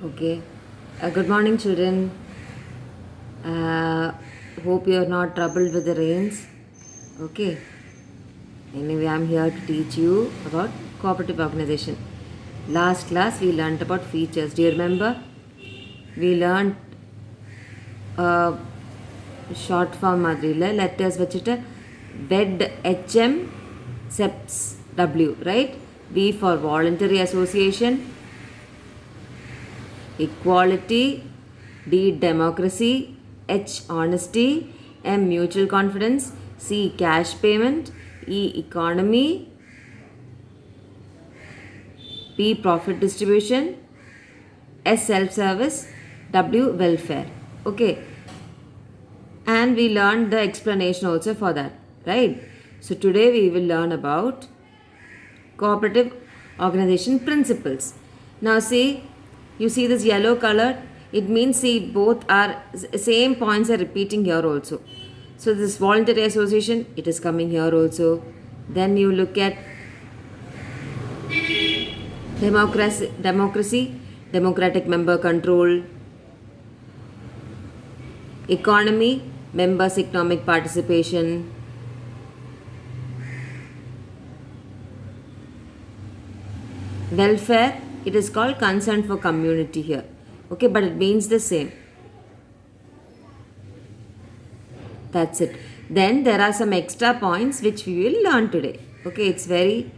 Okay. Good morning, children. Uh, Hope you are not troubled with the rains. Okay. Anyway, I'm here to teach you about cooperative organization. Last class we learned about features. Do you remember? We learned uh, short form மாதிரில letters வச்சுட்டு WED HM SEPS W, right? V for voluntary association, equality, D democracy, H honesty, M mutual confidence, C cash payment, E economy, P profit distribution, S self service, W welfare. Okay, and we learned the explanation also for that, right? So today we will learn about cooperative organization principles. Now see, you see this yellow color, it means see both are same points are repeating here also. So this voluntary association, it is coming here also. Then you look at democracy, democratic member control, economy, members economic participation, welfare, it is called concern for community here. Okay, but it means the same. That's it. Then there are some extra points which we will learn today. Okay, it's very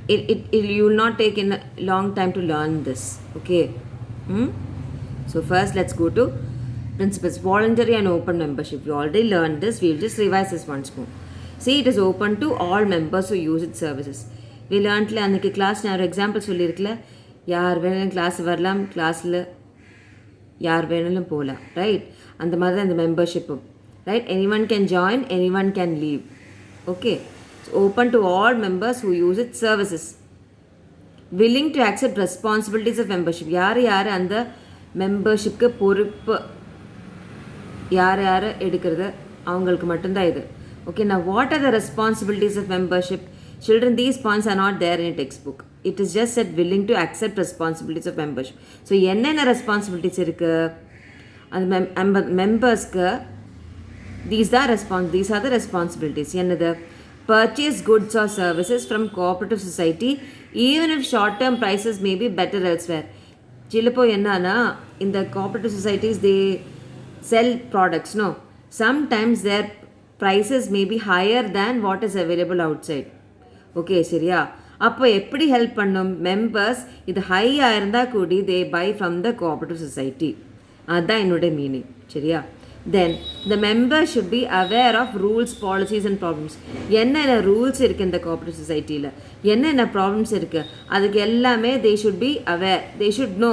you will not take in a long time to learn this. Okay. So first let's go to principles. Voluntary and open membership. We already learned this. We will just revise this once more. See, it is open to all members who use its services. We learned அன்றைக்கி class நான் ஒரு example சொல்லியிருக்கல, யார் வேணாலும் class வரலாம், கிளாஸில் யார் வேணாலும் போகலாம், ரைட்? அந்த மாதிரி தான் இந்த மெம்பர்ஷிப்பும், right? Any one can join, any one can leave. Okay, open to all members who use its services. Willing to accept responsibilities of membership. யார் யார் அந்த மெம்பர்ஷிப்க்கு பொறுப்பு யார் யார் எடுக்கிறது அவங்களுக்கு மட்டும்தான் இது. Okay, now what are the responsibilities of membership? Children, these points are not there in a textbook. It is just said willing to accept responsibilities of membership. So என்னென்ன responsibilities இருக்கு அந்த மெம்பர்ஸ்க்கு? These are the responsibilities. என்னது? Purchase goods or services from cooperative society even if short term prices may be better elsewhere. சிலப்போ என்னன்னா இந்த cooperative societies they sell products, no? Sometimes their prices may be higher than what is available outside. Okay, சரியா? அப்போ எப்படி help பண்ணும்? Members இது ஹையாக இருந்தால் கூடி they buy from the cooperative society. அதுதான் என்னோட மீனிங், சரியா? Then the member should be aware of rules, policies and problems. என்னென்ன ரூல்ஸ் இருக்குது இந்த கோஆப்ரேட்டிவ் சொசைட்டியில், என்னென்ன ப்ராப்ளம்ஸ் இருக்குது, அதுக்கு எல்லாமே they should be aware, they should know.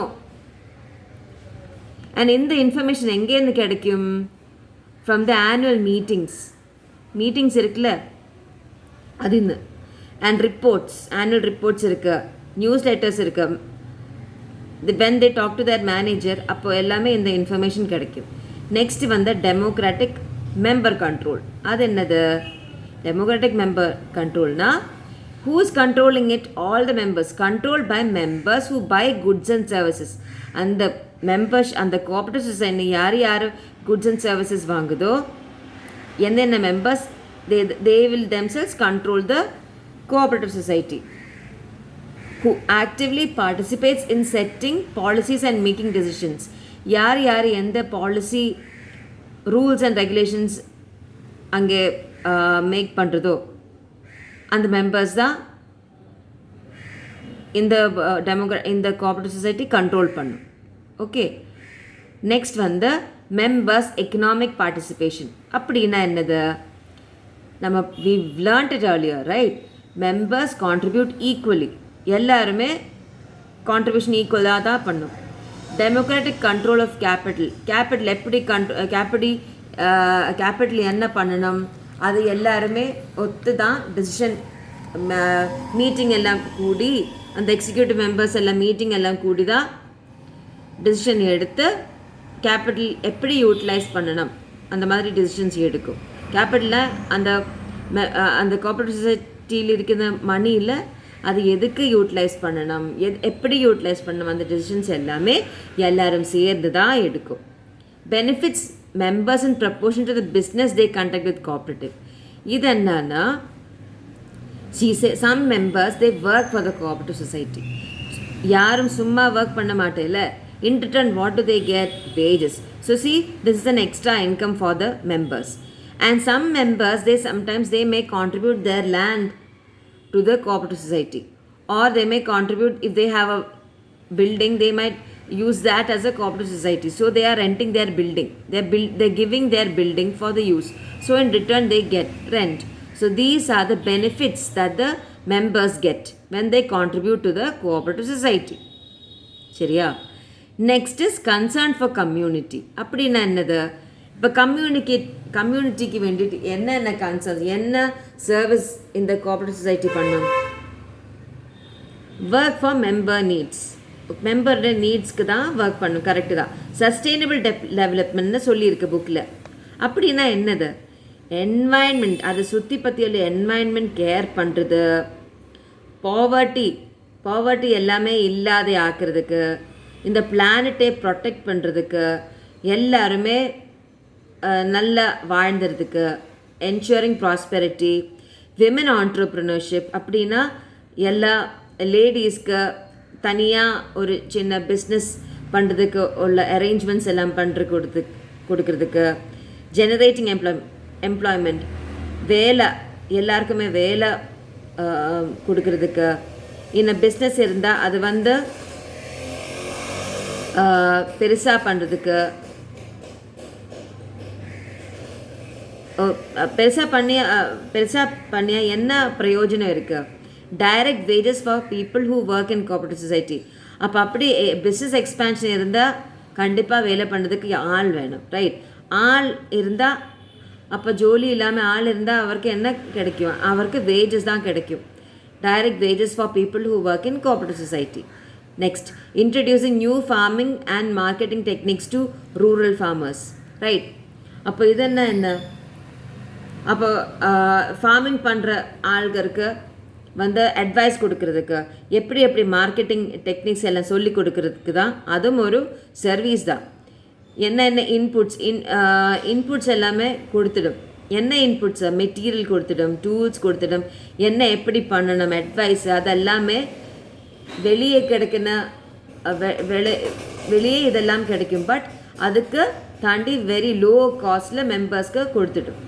And இந்த இன்ஃபர்மேஷன் எங்கேருந்து கிடைக்கும்? ஃப்ரம் த ஆனுவல் மீட்டிங்ஸ் இருக்குல்ல, அது இந்த அண்ட் ரிப்போர்ட்ஸ், ஆனுவல் ரிப்போர்ட்ஸ் இருக்குது, நியூஸ் லெட்டர்ஸ் இருக்குது. When they talk to their manager, அப்போ எல்லாமே இந்த இன்ஃபர்மேஷன் கிடைக்கும். நெக்ஸ்ட் வந்து டெமோக்ராட்டிக் மெம்பர் கண்ட்ரோல். அது என்னது? டெமோக்ராட்டிக் மெம்பர் கண்ட்ரோல்னா who is controlling it? All the members. Control by members who buy goods and services. அந்த மெம்பர்ஸ், அந்த கோஆப்ரேட்டிவ் சொசைட்டி யார் யார் குட்ஸ் அண்ட் சர்வீசஸ் வாங்குதோ, என்னென்ன members they will themselves control the cooperative society, who actively participates in setting policies and making decisions. யார் யார் எந்த policy, rules and regulations அங்கே மேக் பண்ணுறதோ அந்த மெம்பர்ஸ் தான் இந்த கோஆப்ரேட்டிவ் சொசைட்டி கண்ட்ரோல் பண்ணும். ஓகே, நெக்ஸ்ட் வந்து மெம்பர்ஸ் எக்கனாமிக் பார்ட்டிசிபேஷன். அப்படின்னா என்னது? நம்ம we learnt it earlier, right? Members contribute equally. எல்லாருமே கான்ட்ரிபியூஷன் ஈக்குவலாக தான் பண்ணும். டெமோக்ராட்டிக் கண்ட்ரோல் ஆஃப் கேபிட்டல் எப்படி கேபிட்டல் என்ன பண்ணணும் அது எல்லாருமே ஒத்து தான் டெசிஷன். மீட்டிங் எல்லாம் கூடி, அந்த எக்ஸிக்யூட்டிவ் மெம்பர்ஸ் எல்லாம் மீட்டிங் எல்லாம் கூடி தான் டெசிஷன் எடுத்து கேபிட்டல் எப்படி யூட்டிலைஸ் பண்ணணும் அந்த மாதிரி டெசிஷன்ஸ் எடுக்கும். கேபிட்டலில் அந்த கோஆப்ரேட்டிவ் சொசைட்டியில் இருக்கிற மணியில் அது எதுக்கு யூட்டிலைஸ் பண்ணணும், எப்படி யூட்டிலைஸ் பண்ணணும், அந்த டெசிஷன்ஸ் எல்லாமே எல்லாரும் சேர்ந்து தான் எடுக்கும். Benefits members in proportion to the business they conduct with cooperative. இது என்னன்னா, some members they work for the cooperative society. யாரும் சும்மா ஒர்க் பண்ண மாட்டேல. In return, what do they get? Wages. So see, this is an extra income for the members. And some members, sometimes they may contribute their land to the cooperative society. Or they may contribute, if they have a building, they might use that as a cooperative society. So they are renting their building. They're giving their building for the use. So in return, they get rent. So these are the benefits that the members get when they contribute to the cooperative society. சரியா? Next is concern for community. அப்படின்னா என்னது? இப்போ கம்யூனிட்டிக்கு வேண்டிட்டு என்னென்ன concerns, என்ன service இந்த cooperative society பண்ணும்? Work for member needs. மெம்பரோட நீட்ஸ்க்கு தான் ஒர்க் பண்ணும். கரெக்டு தான். சஸ்டெயினபிள் டெவலப்மெண்ட்னு சொல்லியிருக்கு புக்கில். அப்படின்னா என்னது? என்வாயன்மெண்ட், அதை சுற்றி பற்றியுள்ள என்வாயன்மெண்ட் கேர் பண்ணுறது, பாவர்ட்டி எல்லாமே இல்லாத ஆக்கிறதுக்கு, இந்த பிளானட்டை ப்ரொடெக்ட் பண்ணுறதுக்கு, எல்லாருமே நல்லா வாழ்ந்துறதுக்கு, என்ஷூரிங் ப்ராஸ்பெரிட்டி, விமன் ஆண்டர்ப்ரினர்ஷிப். அப்படின்னா எல்லா லேடிஸ்க்கு தனியாக ஒரு சின்ன பிஸ்னஸ் பண்ணுறதுக்கு உள்ள அரேஞ்ச்மெண்ட்ஸ் எல்லாம் கொடுக்கறதுக்கு, ஜெனரேட்டிங் எம்ப்ளாய்மெண்ட், வேலை, எல்லாருக்குமே வேலை கொடுக்கறதுக்கு, இன்னும் பிஸ்னஸ் இருந்தால் அது பெருசாக பண்ணுறதுக்கு, பெருசாக பண்ணியா என்ன பிரயோஜனம் இருக்குது? Direct wages for people who work in cooperative society. அப்படி பிஸ்னஸ் எக்ஸ்பேன்ஷன் இருந்தால் கண்டிப்பாக வேலை பண்ணுறதுக்கு ஆள் வேணும். ரைட்? ஆள் இருந்தால், அப்போ ஜோலி இல்லாமல் ஆள் இருந்தால் அவருக்கு என்ன கிடைக்கும்? அவருக்கு வேஜஸ் தான் கிடைக்கும். Direct wages for people who work in cooperative society. Next, introducing new farming and marketing techniques to rural farmers. Right? அப்போ இது என்ன? அப்போ ஃபார்மிங் பண்ணுற ஆள்களுக்கு அட்வைஸ் கொடுக்கறதுக்கு, எப்படி மார்க்கெட்டிங் டெக்னிக்ஸ் எல்லாம் சொல்லி கொடுக்கறதுக்கு தான். அதுவும் ஒரு சர்வீஸ் தான். என்ன இன்புட்ஸ் எல்லாமே கொடுத்துடும். என்ன இன்புட்ஸ்? மெட்டீரியல் கொடுத்துடும், டூல்ஸ் கொடுத்துடும், என்ன எப்படி பண்ணணும், அட்வைஸ், அதெல்லாமே வெளியே வெளியே இதெல்லாம் கிடைக்கும். பட் அதுக்கு தாண்டி வெரி லோ காஸ்டில் மெம்பர்ஸ்க்கு கொடுத்துடும்.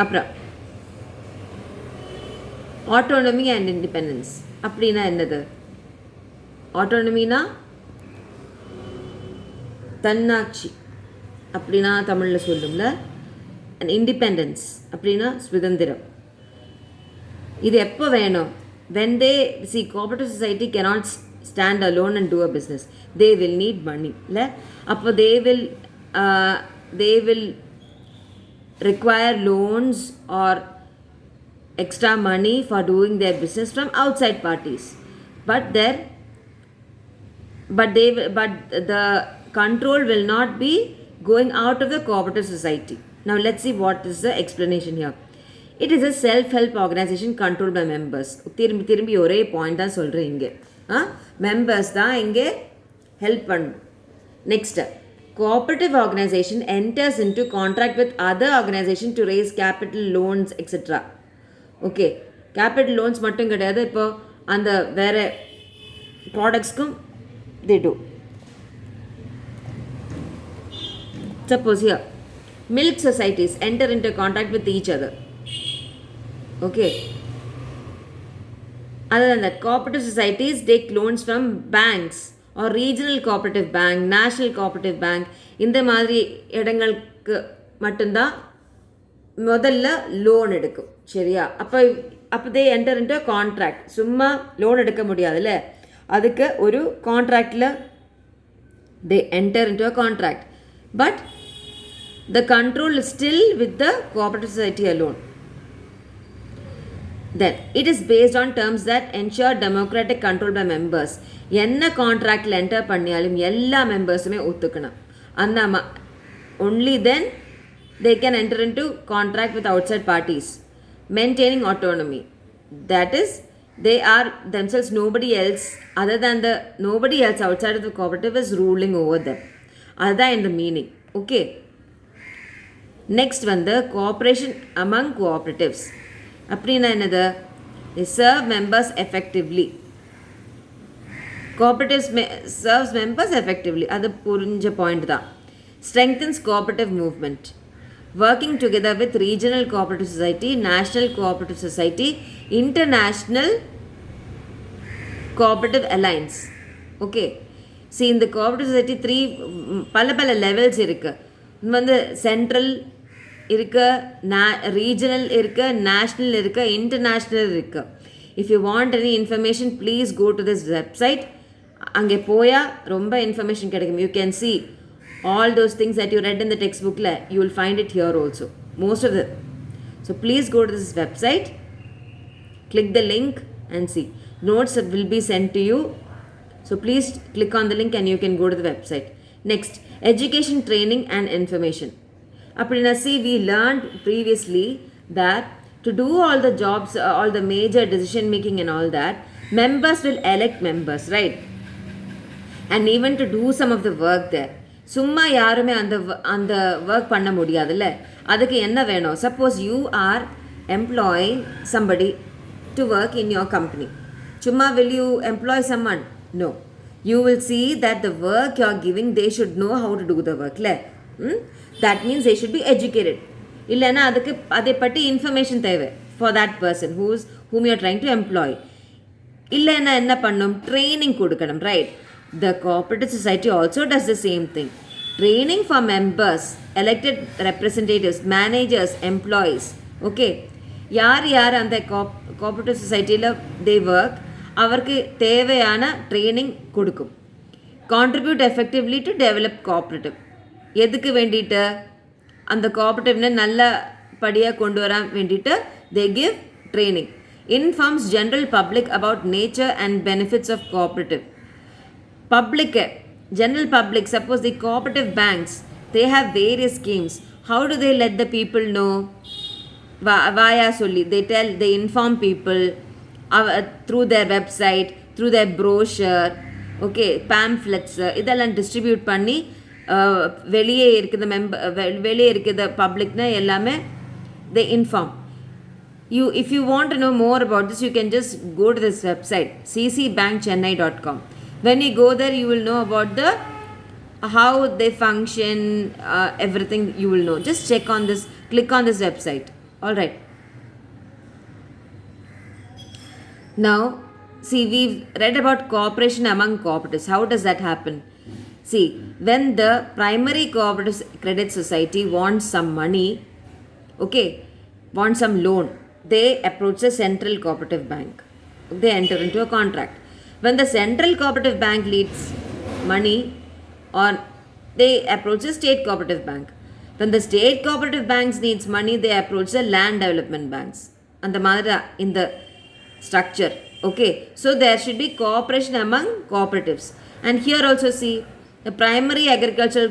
அப்புறம் ஆட்டோனமி அண்ட் இண்டிபெண்டன்ஸ். அப்படின்னா என்னது? ஆட்டோனமினா தன்னாட்சி அப்படின்னா தமிழில் சொல்லும்ல. அண்ட் இண்டிபெண்டன்ஸ் அப்படின்னா சுதந்திரம். இது எப்போ வேணும்? when they see cooperative society cannot stand alone and do a business, they will need money. அப்போ they will require loans or extra money for doing their business from outside parties. But the control will not be going out of the cooperative society. Now let's see what is the explanation here. It is a self-help organization controlled by members. திரும்பி ஒரே point தான் சொல்கிறேன் இங்கே. Members தான் இங்கே help பண்ணும். Next, cooperative organization enters into contract with other organization to raise capital, loans, etc. Okay, capital loans மட்டும் கிடையாது. இப்போ அந்த வேறு ப்ராடக்ட்ஸ்க்கும் they do. Suppose here, milk societies enter into contact with each other. Okay. Other than that, cooperative societies take loans from banks or regional cooperative bank, national cooperative bank. இந்த மாதிரி இடங்களுக்கு மட்டும்தான் முதல்ல லோன் எடுக்கும். சரியா? அப்போ they enter into a contract. சும்மா loan எடுக்க முடியாதுல்ல, அதுக்கு ஒரு கான்ட்ராக்டில் they enter into a contract. But the control is still with the cooperative society alone. Then it is based on terms that ensure democratic control by members. என்ன கான்ட்ராக்டில் enter பண்ணியாலும் எல்லா மெம்பர்ஸுமே ஒத்துக்கணும். அந்த only then they can enter into contract with outside parties, maintaining autonomy. That is, they are themselves, nobody else other than nobody else outside of the cooperative is ruling over them. That's in the meaning. Okay. Next வந்து cooperation among cooperatives. அப்படின்னா என்னது? They serve members effectively. Cooperatives serves members effectively. அது புரிஞ்ச point தான். Strengthens cooperative movement. Working together with regional cooperative society, national cooperative society, international cooperative alliance. Okay. See, in the cooperative society, பல levels இருக்கு. வந்து central இருக்கு, regional இருக்கு, national இருக்கு, international இருக்கு. If you want any information please go to this website. அங்கே போயால் ரொம்ப இன்ஃபர்மேஷன் கிடைக்கும். You can see all those things that you read in the textbook. You will find it here also, most of it. So please go to this website, click the link and see. Notes will be sent to you. So please click on the link and you can go to the website. Next, education, training and information. Appadina, see, we learned previously that to do all the jobs, all the major decision making and all that, members will elect members, right? And even to do some of the work there. சும்மா யாருமே அந்த work பண்ண முடியாதுல்ல. அதுக்கு என்ன வேணும்? Suppose you are employing somebody to work in your company. சும்மா will you employ someone? No. You will see that the work you are giving, they should know how to do the work. That means they should be educated. இல்லைன்னா அதுக்கு அதை பற்றி information தேவை for that person whom you are trying to employ. இல்லைன்னா என்ன பண்ணும்? Training கொடுக்கணும், right? The cooperative society also does the same thing. Training for members, elected representatives, managers, employees. Okay. யார் அந்த cooperative societyல they work, அவருக்கு தேவையான training கொடுக்கும். Contribute effectively to develop cooperative. எதுக்கு வேண்டிட்டு? அந்த கோஆப்ரேட்டிவ்னு நல்ல படியாக கொண்டு வர வேண்டிட்டு they give training. Informs general public about nature and benefits of cooperative. Public, general public, suppose the cooperative banks, they have various schemes. How do they let the people know? Vaya solli, they inform people through their website, through their brochure, okay, pamphlets, இதெல்லாம் distribute பண்ணி வெளியே இருக்கிற பப்ளிக்னா எல்லாமே they inform. If you want to know more about this, you can just go to this website, ccbankchennai.com. When you go there, you will know about how they function, everything you will know. Just check on this, click on this website. All right. Now, see, we've read about cooperation among cooperatives. How does that happen? See, when the primary cooperative credit society wants some money, okay, wants some loan, they approach the central cooperative bank. They enter into a contract. When the central cooperative bank needs money, or they approach the state cooperative bank. When the state cooperative banks needs money, they approach the land development banks. And the madra in the structure. Okay, so there should be cooperation among cooperatives. And here also see, the primary agricultural